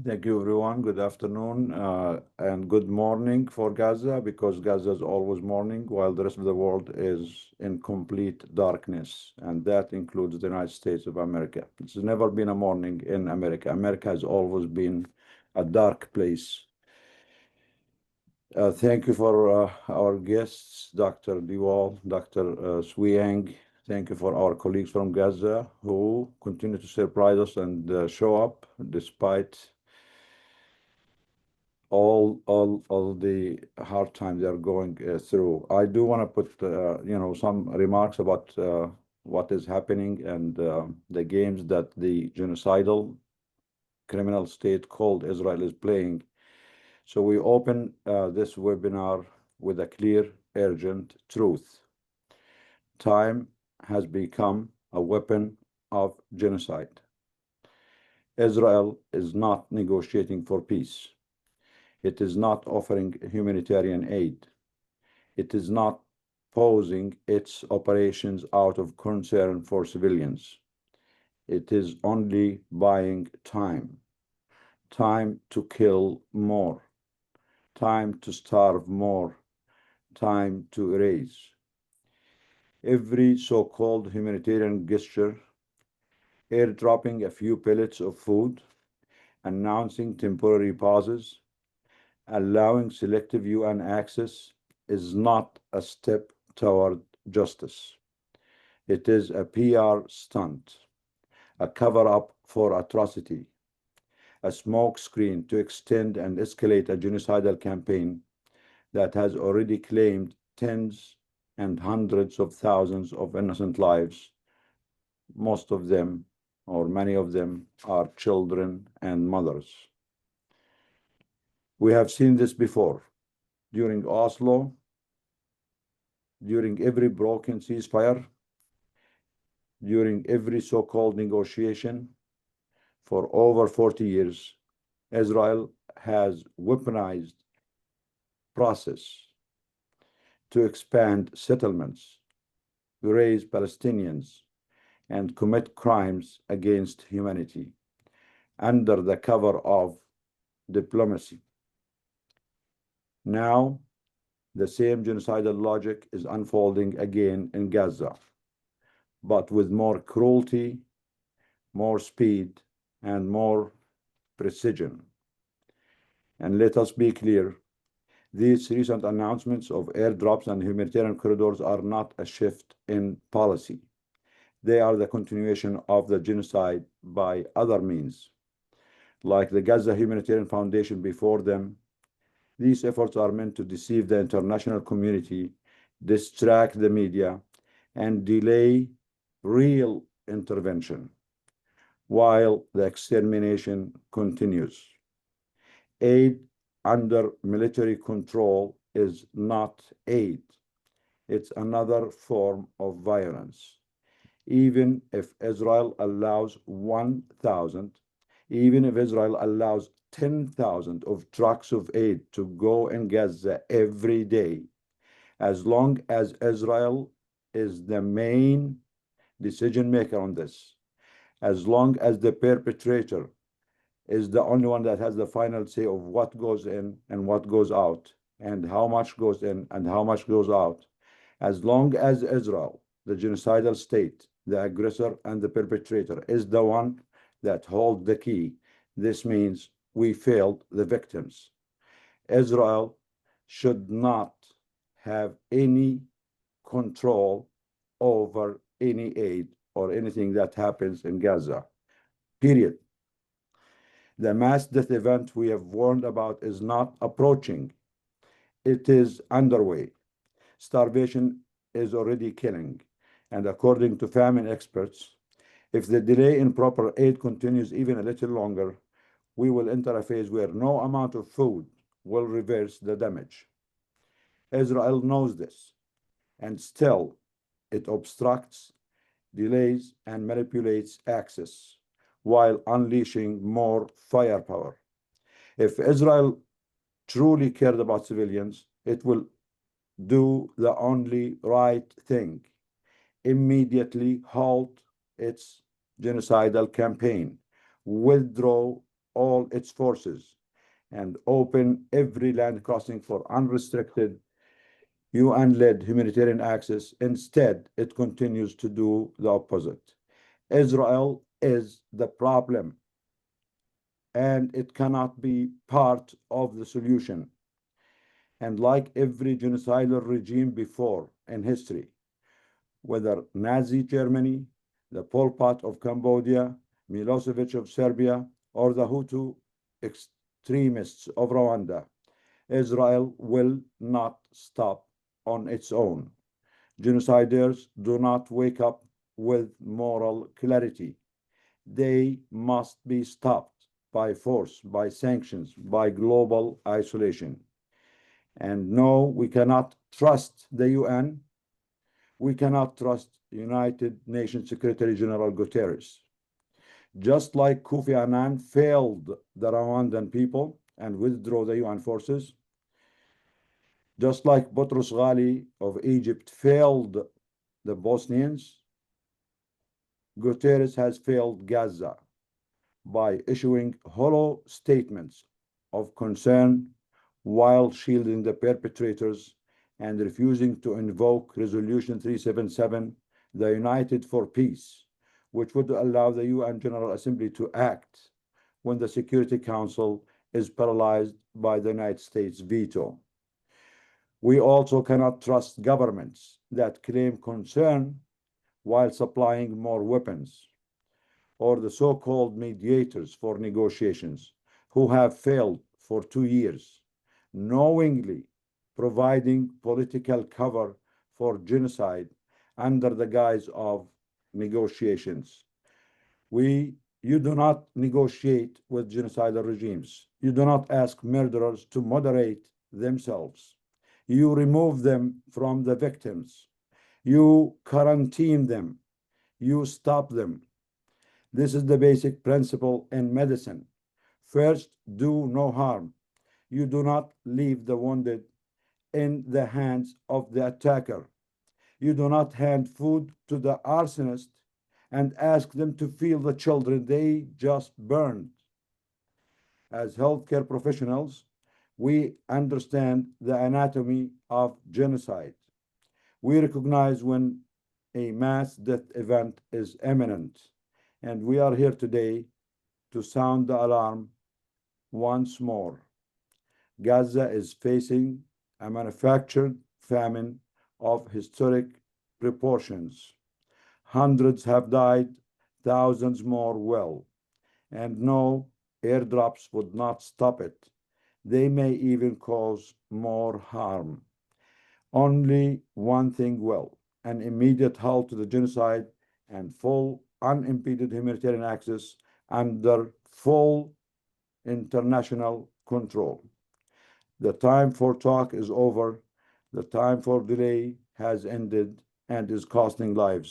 Thank you, everyone. Good afternoon and good morning for Gaza, because Gaza is always morning while the rest of the world is in complete darkness, and that includes the United States of America. It's never been a morning in America. America has always been a dark place. Thank you for our guests, Dr. Diwal, Dr. Swiyang. Thank you for our colleagues from Gaza who continue to surprise us and show up despite all the hard times they're going through. I do want to put some remarks about what is happening and the games that the genocidal criminal state called Israel is playing. So we open this webinar with a clear, urgent truth. Time has become a weapon of genocide. Israel is not negotiating for peace. It is not offering humanitarian aid. It is not pausing its operations out of concern for civilians. It is only buying time. Time to kill more. Time to starve more. Time to erase. Every so-called humanitarian gesture, airdropping a few pellets of food, announcing temporary pauses, allowing selective UN access, is not a step toward justice. It is a PR stunt, a cover-up for atrocity, a smokescreen to extend and escalate a genocidal campaign that has already claimed tens and hundreds of thousands of innocent lives. Most of them, or many of them, are children and mothers. We have seen this before, during Oslo, during every broken ceasefire, during every so-called negotiation. For over 40 years, Israel has weaponized process to expand settlements, raise Palestinians, and commit crimes against humanity under the cover of diplomacy. Now, the same genocidal logic is unfolding again in Gaza, but with more cruelty, more speed, and more precision. And let us be clear, these recent announcements of airdrops and humanitarian corridors are not a shift in policy. They are the continuation of the genocide by other means. Like the Gaza Humanitarian Foundation before them, these efforts are meant to deceive the international community, distract the media, and delay real intervention while the extermination continues. Aid under military control is not aid. It's another form of violence. Even if Israel allows 1,000, even if Israel allows 10,000 of trucks of aid to go in Gaza every day, as long as Israel is the main decision maker on this, as long as the perpetrator is the only one that has the final say of what goes in and what goes out, and how much goes in and how much goes out, as long as Israel, the genocidal state, the aggressor and the perpetrator, is the one that holds the key, this means we failed the victims. Israel should not have any control over any aid or anything that happens in Gaza, period. The mass death event we have warned about is not approaching. It is underway. Starvation is already killing. And according to famine experts, if the delay in proper aid continues even a little longer, we will enter a phase where no amount of food will reverse the damage. Israel knows this, and still it obstructs, delays, and manipulates access while unleashing more firepower. If Israel truly cared about civilians, it will do the only right thing: immediately halt its genocidal campaign, withdraw all its forces and open every land crossing for unrestricted UN-led humanitarian access. Instead, it continues to do the opposite. Israel is the problem, and it cannot be part of the solution. And like every genocidal regime before in history, whether Nazi Germany, the Pol Pot of Cambodia, Milosevic of Serbia, or the Hutu extremists of Rwanda, Israel will not stop on its own. Genociders do not wake up with moral clarity. They must be stopped by force, by sanctions, by global isolation. And no, we cannot trust the UN. We cannot trust United Nations Secretary General Guterres. Just like Kofi Annan failed the Rwandan people and withdrew the UN forces, just like Boutros Ghali of Egypt failed the Bosnians, Guterres has failed Gaza by issuing hollow statements of concern while shielding the perpetrators and refusing to invoke Resolution 377, the United for Peace, which would allow the UN General Assembly to act when the Security Council is paralyzed by the United States veto. We also cannot trust governments that claim concern while supplying more weapons, or the so-called mediators for negotiations who have failed for 2 years, knowingly providing political cover for genocide under the guise of negotiations. You do not negotiate with genocidal regimes. You do not ask murderers to moderate themselves. You remove them from the victims. You quarantine them. You stop them. This is the basic principle in medicine. First, do no harm. You do not leave the wounded in the hands of the attacker. You do not hand food to the arsonist and ask them to feed the children they just burned. As healthcare professionals, we understand the anatomy of genocide. We recognize when a mass death event is imminent, and we are here today to sound the alarm once more. Gaza is facing a manufactured famine of historic proportions. Hundreds have died, thousands more will, and no airdrops would not stop it. They may even cause more harm. Only one thing will: an immediate halt to the genocide and full unimpeded humanitarian access under full international control. The time for talk is over. The time for delay has ended and is costing lives.